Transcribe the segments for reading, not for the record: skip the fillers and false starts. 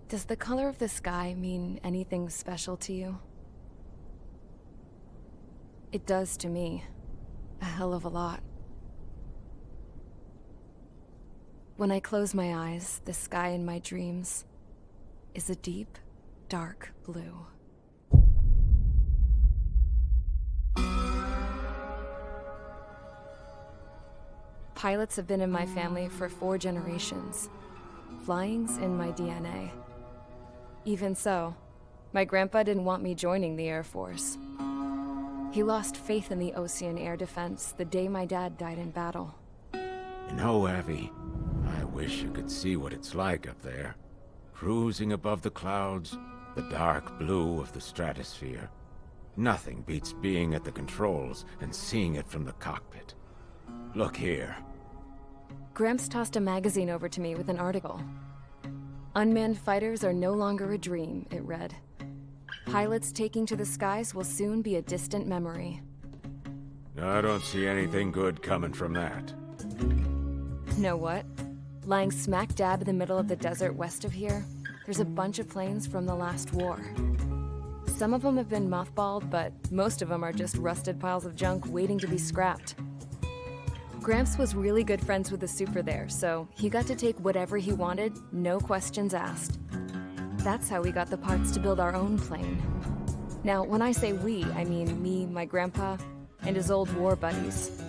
Does the color of the sky mean anything special to you? It does to me. A hell of a lot. When I close my eyes, the sky in my dreams is a deep, dark blue. Pilots have been in my family for 4 generations. Flying's in my DNA. Even so, my grandpa didn't want me joining the Air Force. He lost faith in the Ocean Air Defense the day my dad died in battle. You know, Abby, I wish you could see what it's like up there. Cruising above the clouds, the dark blue of the stratosphere. Nothing beats being at the controls and seeing it from the cockpit. Look here. Gramps tossed a magazine over to me with an article. Unmanned fighters are no longer a dream, it read. Pilots taking to the skies will soon be a distant memory. I don't see anything good coming from that. Know what? Lying smack dab in the middle of the desert west of here, there's a bunch of planes from the last war. Some of them have been mothballed, but most of them are just rusted piles of junk waiting to be scrapped. Gramps was really good friends with the super there, so he got to take whatever he wanted, no questions asked. That's how we got the parts to build our own plane. Now, when I say we, I mean me, my grandpa, and his old war buddies.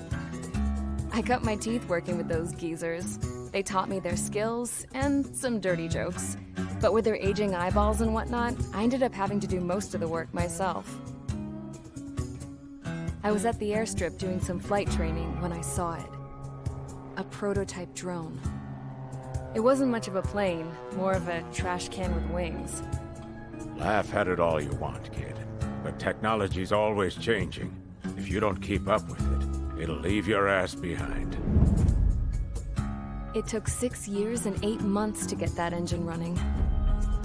I cut my teeth working with those geezers. They taught me their skills, and some dirty jokes. But with their aging eyeballs and whatnot, I ended up having to do most of the work myself. I was at the airstrip doing some flight training when I saw it. A prototype drone. It wasn't much of a plane, more of a trash can with wings. Laugh at it all you want, kid. But technology's always changing. If you don't keep up with it, it'll leave your ass behind. It took 6 years and 8 months to get that engine running.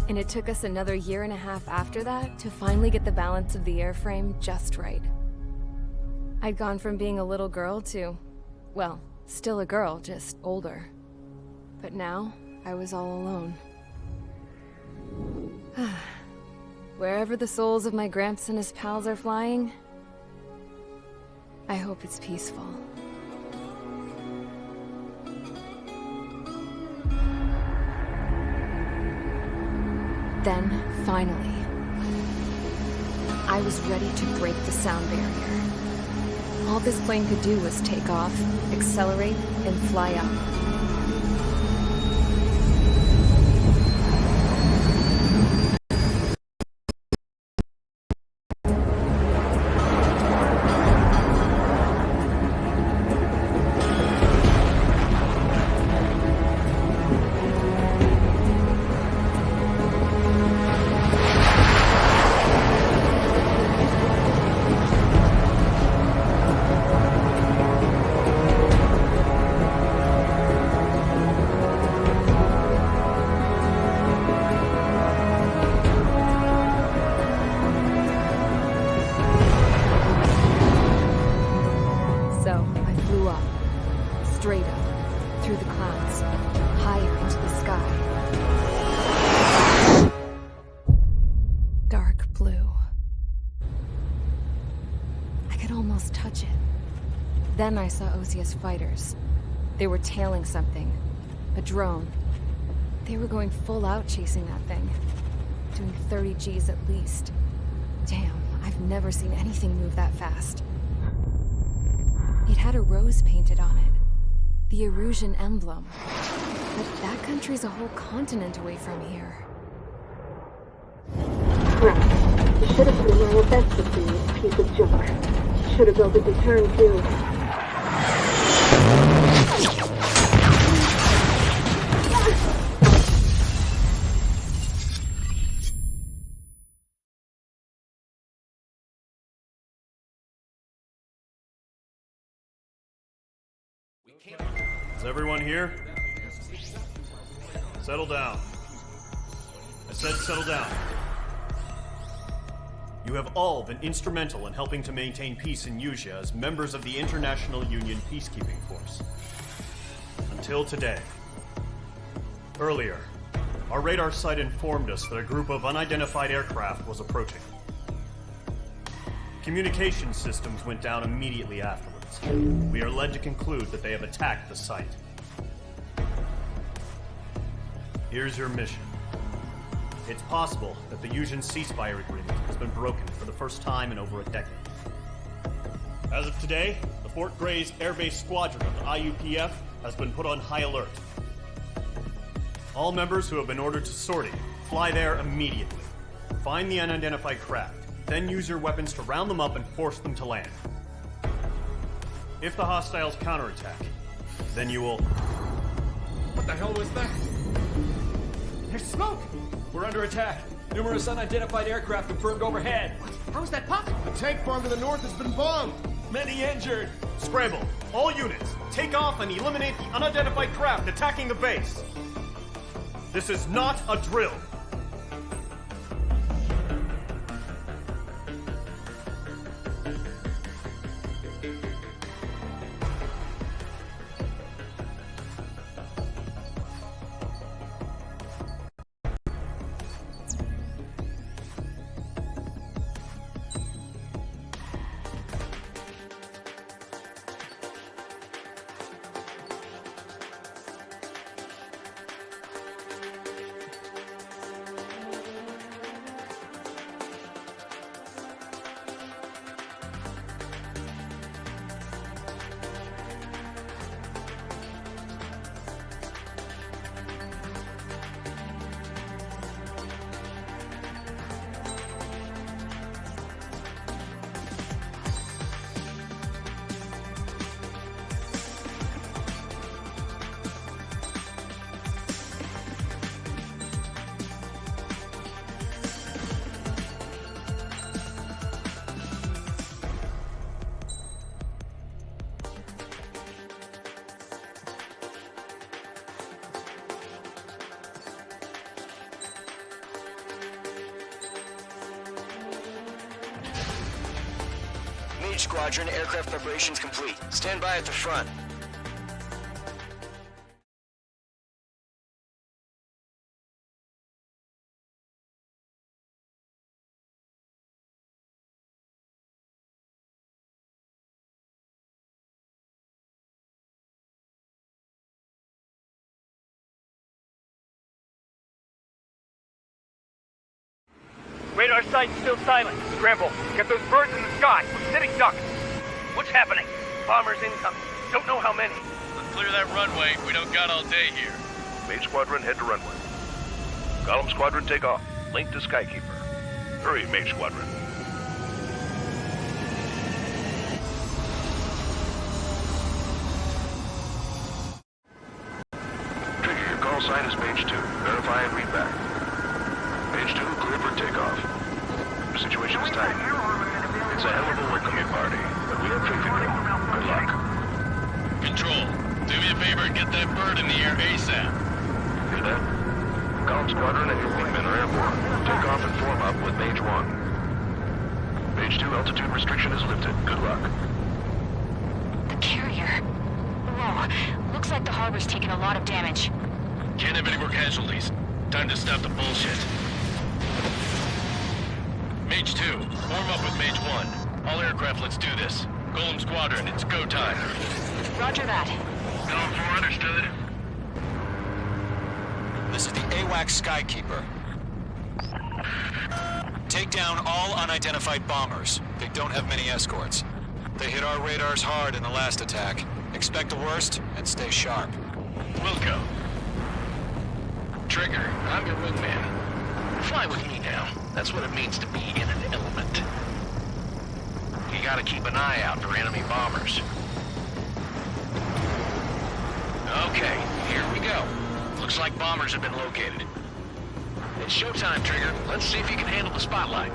And it took us another 1.5 years after that to finally get the balance of the airframe just right. I'd gone from being a little girl to, well, still a girl, just older. But now, I was all alone. Wherever the souls of my Gramps and his pals are flying, I hope it's peaceful. Then, finally, I was ready to break the sound barrier. All this plane could do was take off, accelerate, and fly up. almost touch it. Then I saw Osia's fighters. They were tailing something. A drone. They were going full out chasing that thing. Doing 30 Gs at least. Damn, I've never seen anything move that fast. It had a rose painted on it. The Erusian emblem. But that country's a whole continent away from here. Right. You should have put in my investment in this piece of junk. Should have built a deterrent too. Is everyone here? Settle down. I said settle down. You have all been instrumental in helping to maintain peace in Usea as members of the International Union Peacekeeping Force. Until today. Earlier, our radar site informed us that a group of unidentified aircraft was approaching. Communication systems went down immediately afterwards. We are led to conclude that they have attacked the site. Here's your mission. It's possible that the Usian ceasefire agreement has been broken for the first time in over a decade. As of today, the Fort Grays Air Base Squadron of the IUPF has been put on high alert. All members who have been ordered to sortie, fly there immediately. Find the unidentified craft, then use your weapons to round them up and force them to land. If the hostiles counterattack, then you will... What the hell was that? There's smoke! We're under attack. Numerous unidentified aircraft confirmed overhead. What? How is that possible? The tank farm to the north has been bombed. Many injured. Scramble! All units, take off and eliminate the unidentified craft attacking the base! This is not a drill! Squadron, aircraft preparations complete. Stand by at the front. Radar site's still silent. Scramble. Get those birds in the sky. We're sitting ducks. What's happening? Bombers incoming. Don't know how many. Let's clear that runway. We don't got all day here. Mage Squadron, head to runway. Column Squadron, take off. Link to Skykeeper. Hurry, Mage Squadron. Trigger, your call sign is Mage 2. Verify and read back. Mage 2, clear for takeoff. The situation is tight. It's a hell of a welcoming party, but we have faith in you. Good luck. Control, do me a favor and get that bird in the air ASAP. Hear that? Column Squadron and your wingmen are airborne. Take off and form up with Mage 1. Mage 2, altitude restriction is lifted. Good luck. The carrier. Whoa, looks like the harbor's taken a lot of damage. Can't have any more casualties. Time to stop the bullshit. Mage 2, form up with Mage 1. All aircraft, let's do this. Golem Squadron, it's go time. Roger that. Going for understood. This is the AWACS Skykeeper. Take down all unidentified bombers. They don't have many escorts. They hit our radars hard in the last attack. Expect the worst and stay sharp. Wilco. Trigger, I'm your wingman. Fly with me now. That's what it means to be in an element. You gotta keep an eye out for enemy bombers. Okay, here we go. Looks like bombers have been located. It's showtime, Trigger. Let's see if you can handle the spotlight.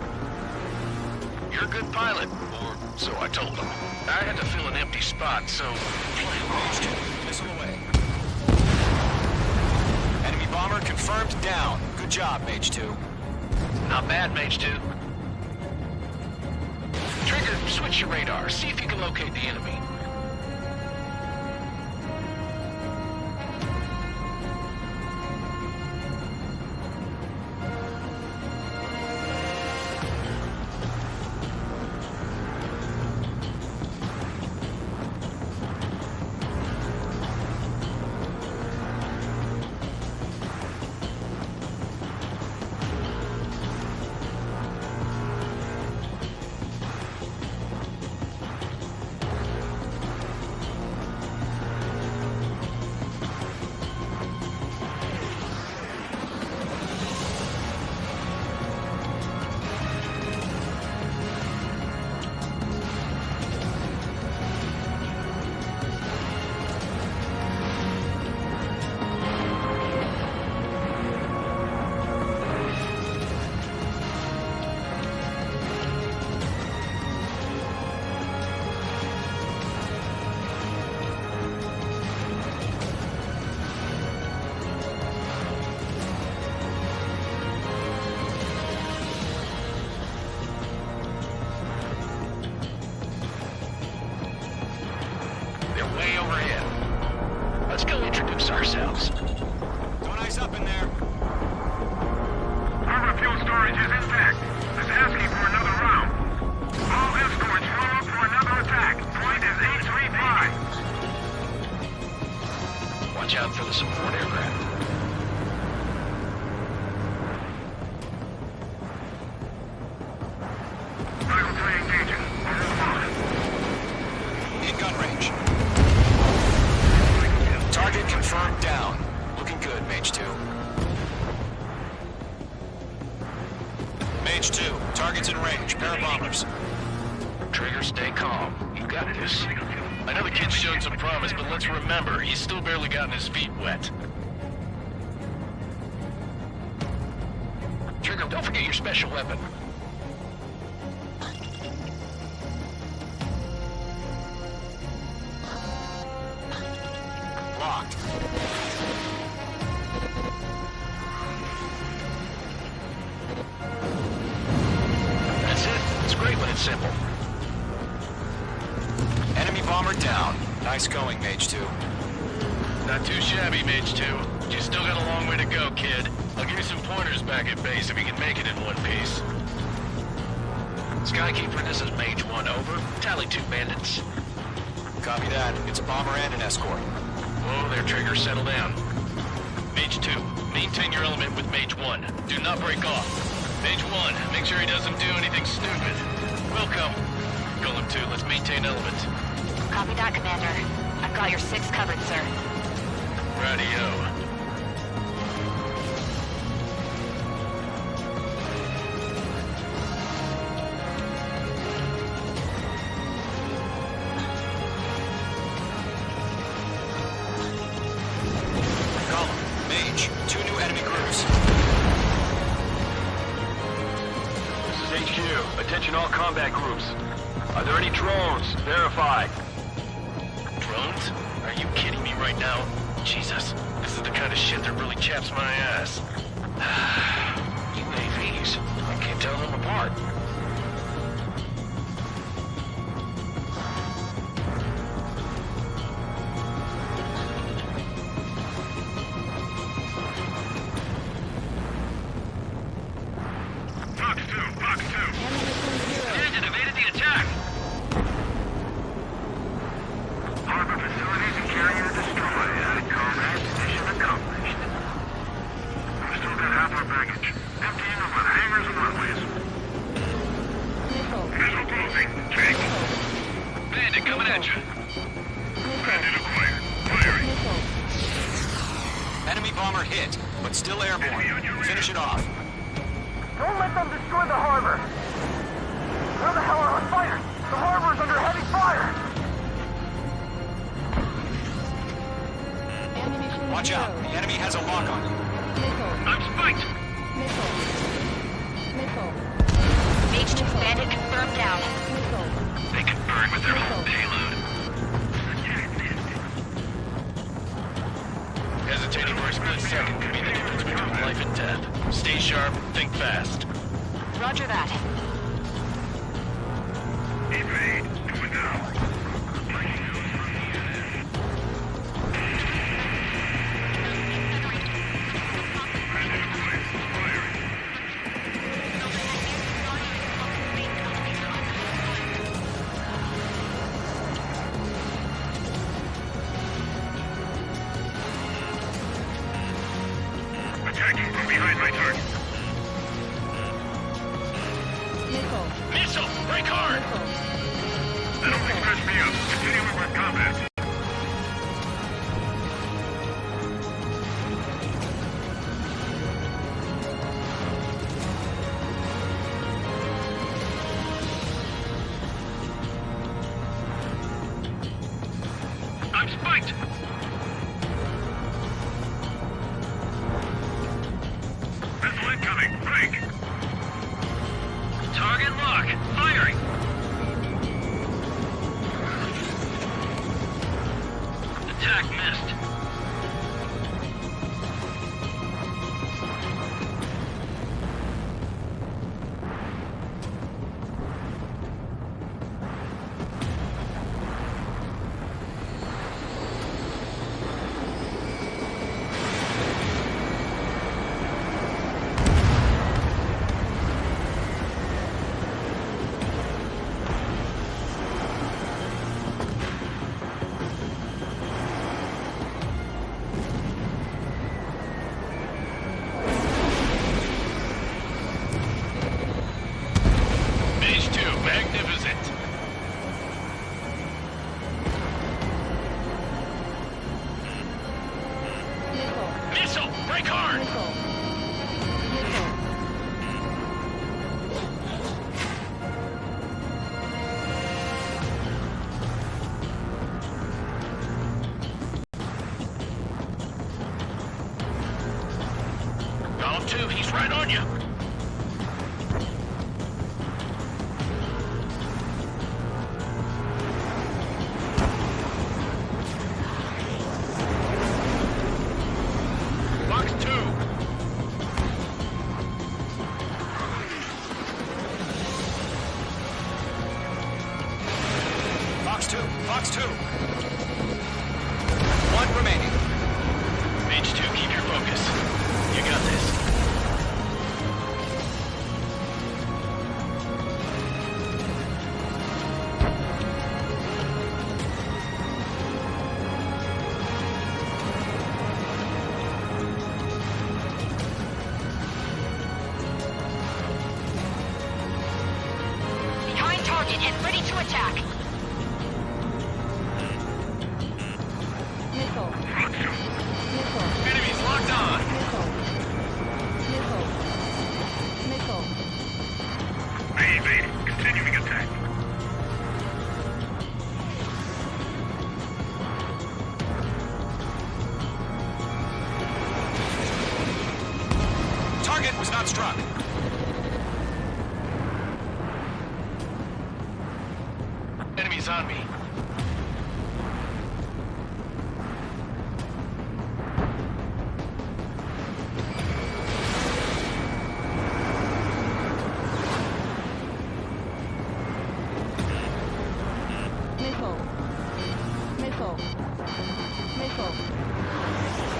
You're a good pilot, or so I told them. I had to fill an empty spot, so... Missile away. Enemy bomber confirmed down. Good job, Mage 2. Not bad, Mage 2. Trigger, switch your radar. See if you can locate the enemy. Way overhead. Let's go introduce ourselves. Don't ice up in there. Our fuel storage is intact. It's asking for another round. All escorts roll up for another attack. Point is 835. Watch out for the support aircraft. Rifle 3 engaging. In gun range. Target confirmed down. Looking good, Mage 2. Mage 2, target's in range. Pair of bombers. Trigger, stay calm. You got this. I know the kid's shown some promise, but let's remember, he's still barely gotten his feet wet. Trigger, don't forget your special weapon. Locked. That's it. It's great when it's simple. Enemy bomber down. Nice going, Mage 2. Not too shabby, Mage 2. You still got a long way to go, kid. I'll give you some pointers back at base if you can make it in one piece. Skykeeper, this is Mage 1, over. Tally 2 bandits. Copy that. It's a bomber and an escort. Whoa there, Trigger. Settle down. Mage 2, maintain your element with Mage 1. Do not break off. Mage 1, make sure he doesn't do anything stupid. Welcome. Golem 2, let's maintain element. Copy that, Commander. I've got your 6 covered, sir. Radio. Mage, 2 new enemy crews. This is HQ. Attention all combat groups. Are there any drones? Verify. Drones? Are you kidding me right now? Jesus, this is the kind of shit that really chaps my ass. UAVs. I can't tell them apart. Fox 2. Engine evaded the attack. attention. Bandit acquired. Firing. Enemy bomber hit, but still airborne. Finish it off. Don't let them destroy the harbor! Where the hell are our fighters? The harbor's under heavy fire! Watch out. The enemy has a lock on you. I'm spiked. Mage 2 bandit confirmed down. They can burn with their whole payload. Hesitating for a split second could be the difference between life and death. Stay sharp, think fast. Roger that. Evade. Do it now. Attacking from behind my target. Missile! Break hard! That only scratched me up. Continue with combat. I'm spiked! Missile incoming! Break! Target lock! Firing! Attack missed. Mage 2, magnificent. Missile! Break hard! Golem 2, he's right on you. Box 2. Fox 2. Fox 2. One remaining. Mage 2, keep your focus. You got this. Behind target and ready to attack. Enemies locked on. Evade. Continuing attack. Target was not struck. Enemies on me.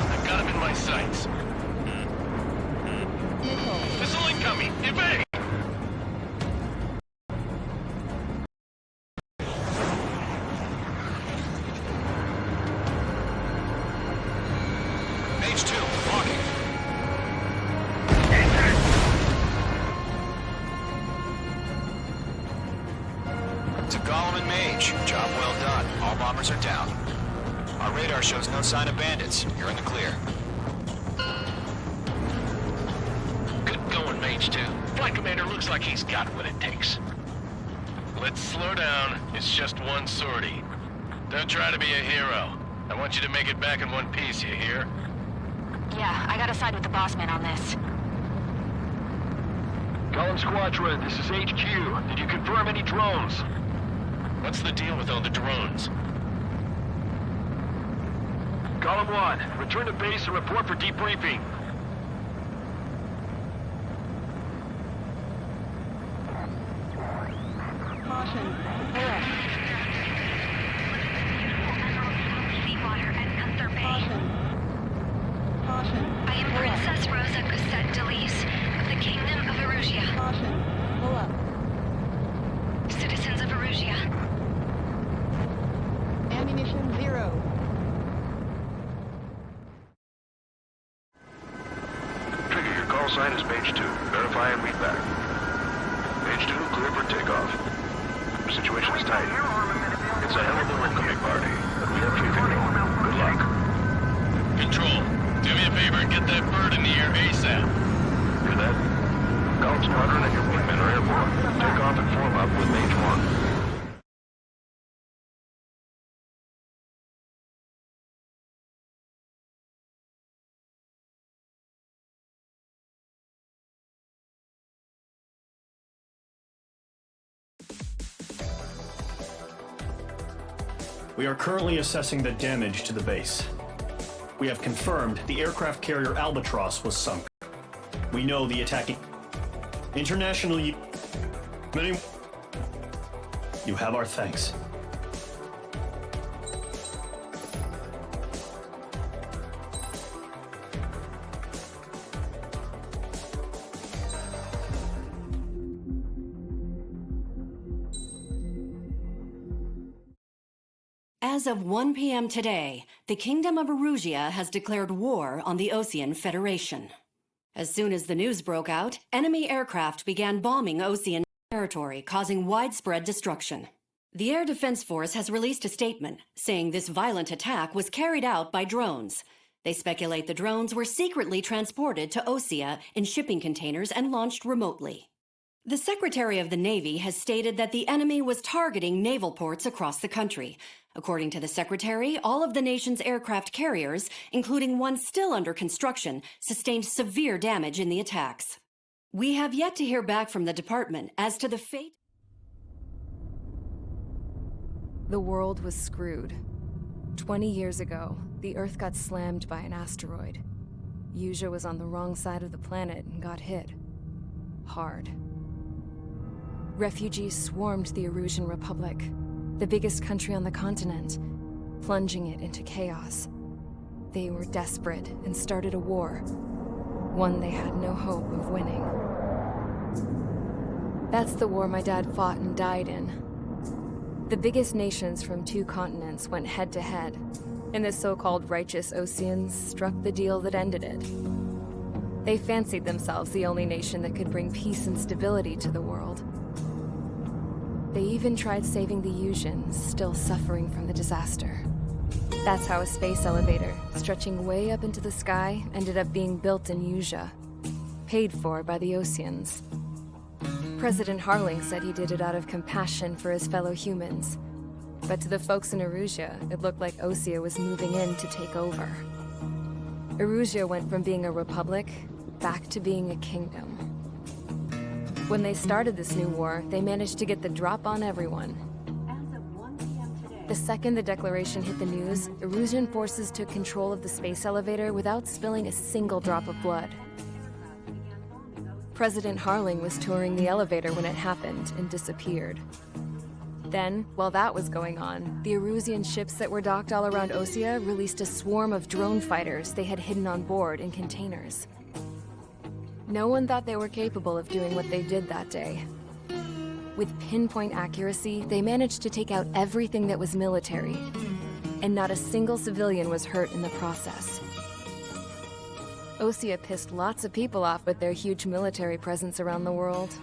I've got him in my sights. Missile incoming! Evade! Mage 2, walking. To Golem Solomon Mage. Job well done. All bombers are down. Our radar shows no sign of bandits. You're in the clear. Good going, Mage 2. Flight Commander looks like he's got what it takes. Let's slow down. It's just one sortie. Don't try to be a hero. I want you to make it back in one piece, you hear? Yeah, I gotta side with the boss man on this. Column Squadron, this is HQ. Did you confirm any drones? What's the deal with all the drones? Column 1, return to base and report for debriefing. Caution. Caution. I am Princess Rosa Cosette Delise of the Kingdom of Erusia. Caution. Pull up. Citizens of Erusia. Ammunition 0. Trigger, your call sign is Page 2. Verify and read back. Page 2, clear for takeoff. Situation is tight. It's a hell of a welcoming party, but we have faith in you. Good luck. Control, do me a favor and get that bird in the air ASAP. Hear that? Column Squadron and your wingmen are airborne. Take off and form up with Mage 1. We are currently assessing the damage to the base. We have confirmed the aircraft carrier Albatross was sunk. We know the attacking international You have our thanks. As of 1 p.m. today, the Kingdom of Erusia has declared war on the Osean Federation. As soon as the news broke out, enemy aircraft began bombing Osean territory, causing widespread destruction. The Air Defense Force has released a statement saying this violent attack was carried out by drones. They speculate the drones were secretly transported to Osea in shipping containers and launched remotely. The Secretary of the Navy has stated that the enemy was targeting naval ports across the country. According to the Secretary, all of the nation's aircraft carriers, including one still under construction, sustained severe damage in the attacks. We have yet to hear back from the department as to the fate. The world was screwed. 20 years ago, the Earth got slammed by an asteroid. Yuja was on the wrong side of the planet and got hit. Hard. Refugees swarmed the Erusian Republic, the biggest country on the continent, plunging it into chaos. They were desperate and started a war, one they had no hope of winning. That's the war my dad fought and died in. The biggest nations from 2 continents went head-to-head, and the so-called righteous Oseans struck the deal that ended it. They fancied themselves the only nation that could bring peace and stability to the world. They even tried saving the Yusians, still suffering from the disaster. That's how a space elevator, stretching way up into the sky, ended up being built in Yuja, paid for by the Oseans. President Harling said he did it out of compassion for his fellow humans. But to the folks in Erusia, it looked like Osea was moving in to take over. Erusia went from being a republic back to being a kingdom. When they started this new war, they managed to get the drop on everyone. The second the declaration hit the news, Erusian forces took control of the space elevator without spilling a single drop of blood. President Harling was touring the elevator when it happened and disappeared. Then, while that was going on, the Erusian ships that were docked all around Osea released a swarm of drone fighters they had hidden on board in containers. No one thought they were capable of doing what they did that day. With pinpoint accuracy, they managed to take out everything that was military, and not a single civilian was hurt in the process. Osea pissed lots of people off with their huge military presence around the world.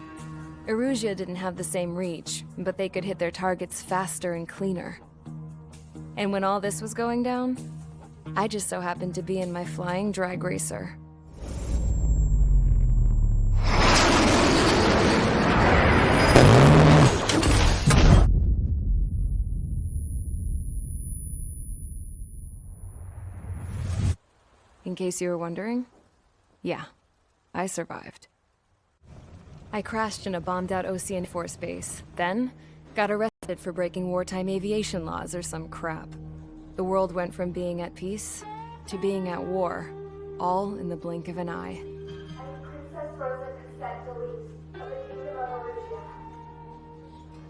Erusea didn't have the same reach, but they could hit their targets faster and cleaner. And when all this was going down, I just so happened to be in my flying drag racer. In case you were wondering, yeah, I survived. I crashed in a bombed-out Osean Force base, then got arrested for breaking wartime aviation laws or some crap. The world went from being at peace to being at war, all in the blink of an eye. I'm Princess Rosa Cassette Delise of the Kingdom of Erusea.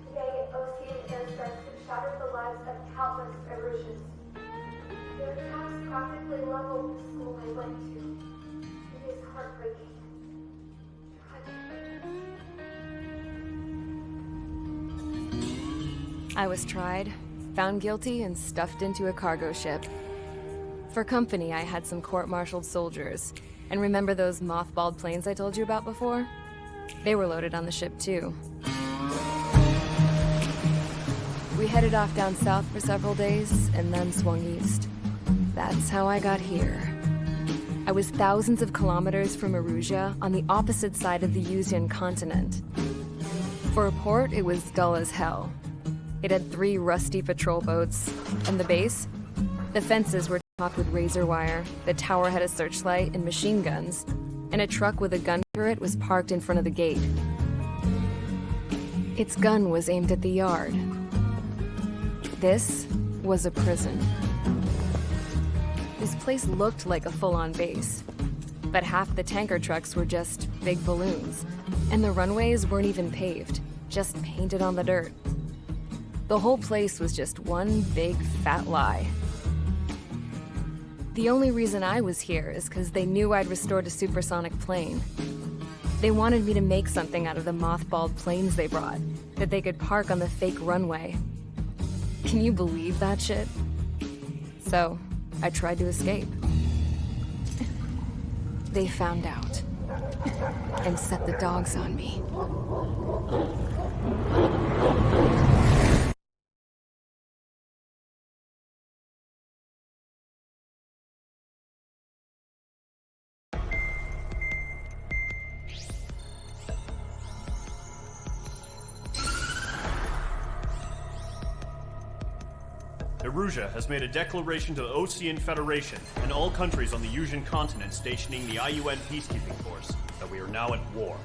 Today, Osean airstrikes have shattered the lives of countless Erusians. Their attacks practically leveled the school I went to. It is heartbreaking. I was tried, found guilty, and stuffed into a cargo ship. For company, I had some court-martialed soldiers. And remember those mothballed planes I told you about before? They were loaded on the ship, too. We headed off down south for several days, and then swung east. That's how I got here. I was thousands of kilometers from Erusea, on the opposite side of the Yuzian continent. For a port, it was dull as hell. It had 3 rusty patrol boats, and the base? The fences were topped with razor wire, the tower had a searchlight and machine guns, and a truck with a gun turret was parked in front of the gate. Its gun was aimed at the yard. This was a prison. This place looked like a full-on base, but half the tanker trucks were just big balloons, and the runways weren't even paved, just painted on the dirt. The whole place was just one big fat lie. The only reason I was here is because they knew I'd restored a supersonic plane. They wanted me to make something out of the mothballed planes they brought, that they could park on the fake runway. Can you believe that shit? So, I tried to escape. They found out, and set the dogs on me. Erusea has made a declaration to the Osean Federation and all countries on the Yuzian continent stationing the IUN peacekeeping force that we are now at war.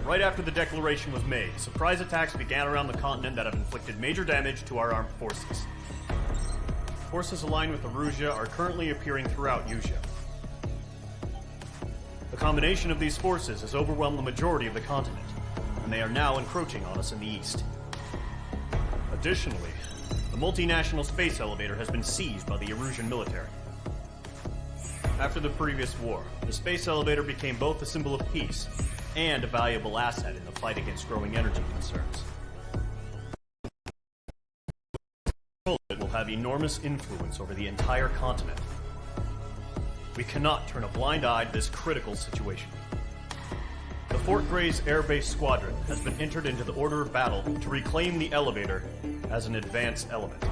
Right after the declaration was made, surprise attacks began around the continent that have inflicted major damage to our armed forces. Forces aligned with Erusea are currently appearing throughout Yuuzia. The combination of these forces has overwhelmed the majority of the continent, and they are now encroaching on us in the east. Additionally, the multinational space elevator has been seized by the Erusian military. After the previous war, the space elevator became both a symbol of peace and a valuable asset in the fight against growing energy concerns. It will have enormous influence over the entire continent. We cannot turn a blind eye to this critical situation. The Fort Grays Air Base Squadron has been entered into the order of battle to reclaim the elevator as an advance element.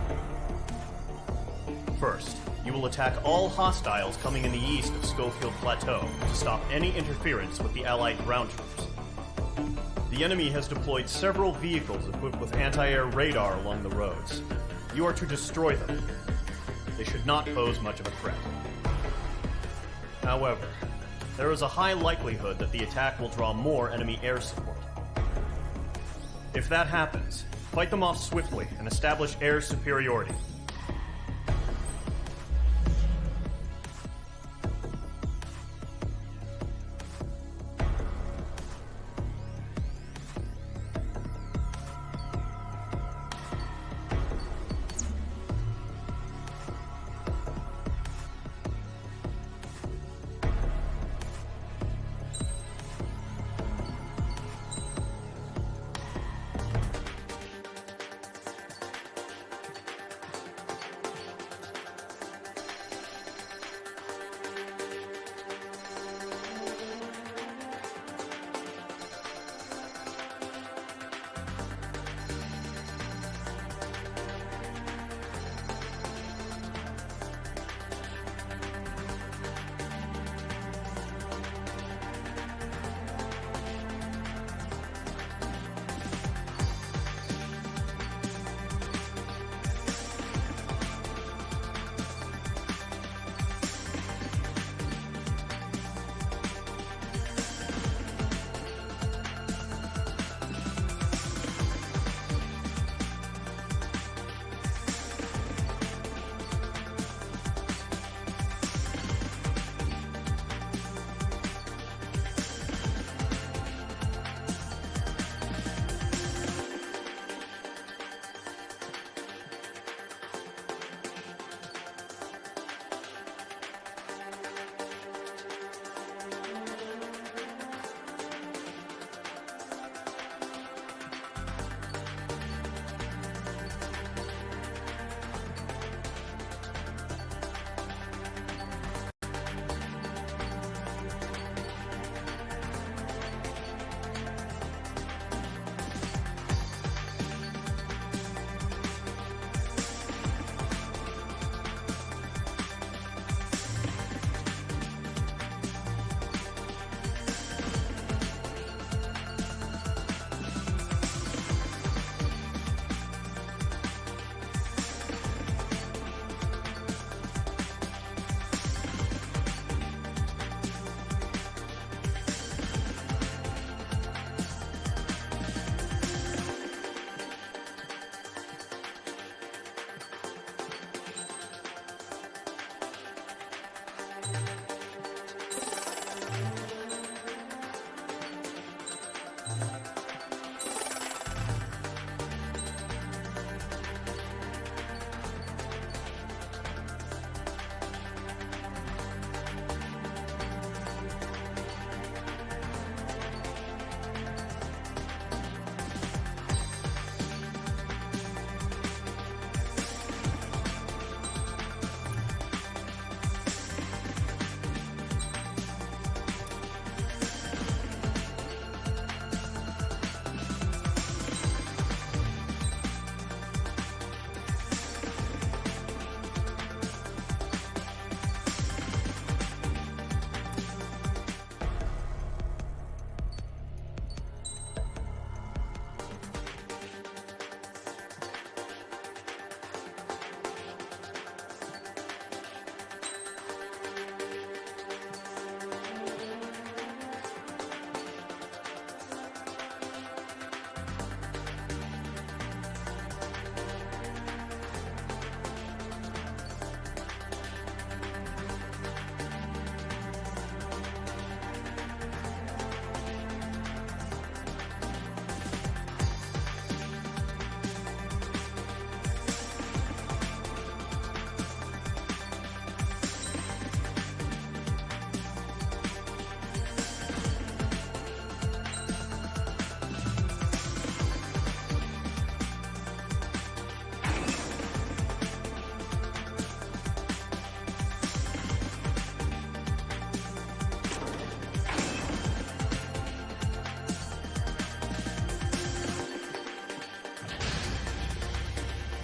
First, you will attack all hostiles coming in the east of Schofield Plateau to stop any interference with the Allied ground troops. The enemy has deployed several vehicles equipped with anti-air radar along the roads. You are to destroy them. They should not pose much of a threat. However, there is a high likelihood that the attack will draw more enemy air support. If that happens, fight them off swiftly and establish air superiority.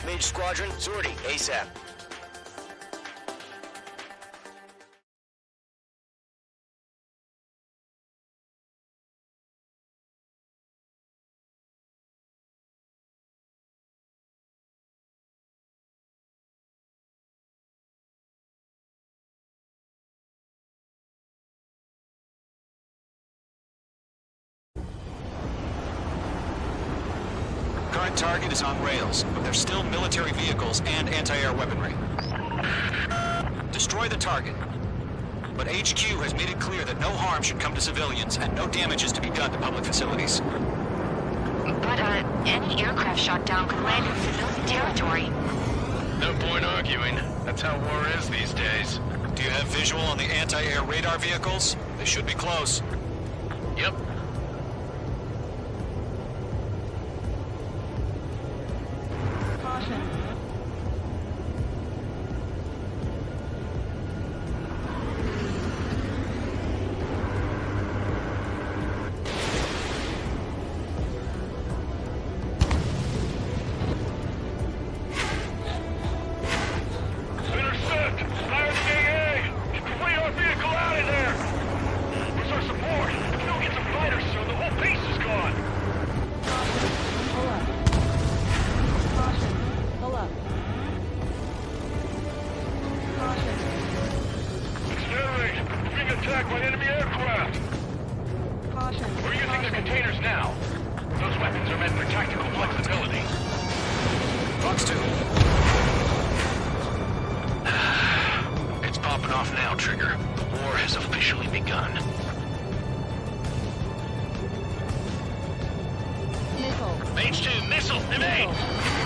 Mage Squadron, sortie, ASAP. Current target is on rails, but there's still military vehicles and anti-air weaponry. Destroy the target. But HQ has made it clear that no harm should come to civilians and no damage is to be done to public facilities. But, any aircraft shot down could land in civilian territory. No point arguing. That's how war is these days. Do you have visual on the anti-air radar vehicles? They should be close. Yep. Intercept! Fire the AA! Complete our vehicle out of there! Where's our support? If we don't get some fighters soon, the whole base is gone! Pull up. Caution. Pull up. Caution. Accelerate! We're being attacked by enemy aircraft! Caution. We're using the containers now. Those weapons are meant for tactical flexibility. Fox 2. It's popping off now, Trigger. The war has officially begun. Missile. Mage 2, missile, evade!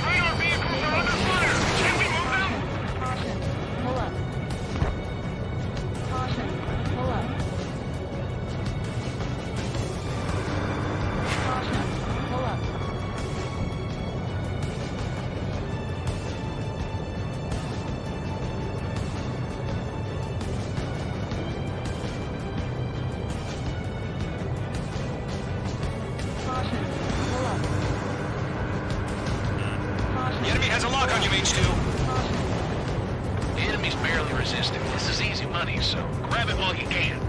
Radar vehicles are under fire! Can we move them? Caution. Pull up. Caution. Pull up. Caution. Pull up. Caution. Pull up. Caution. The enemy has a lock on you, H2. The enemy's barely resisting. This is easy money, so grab it while you can.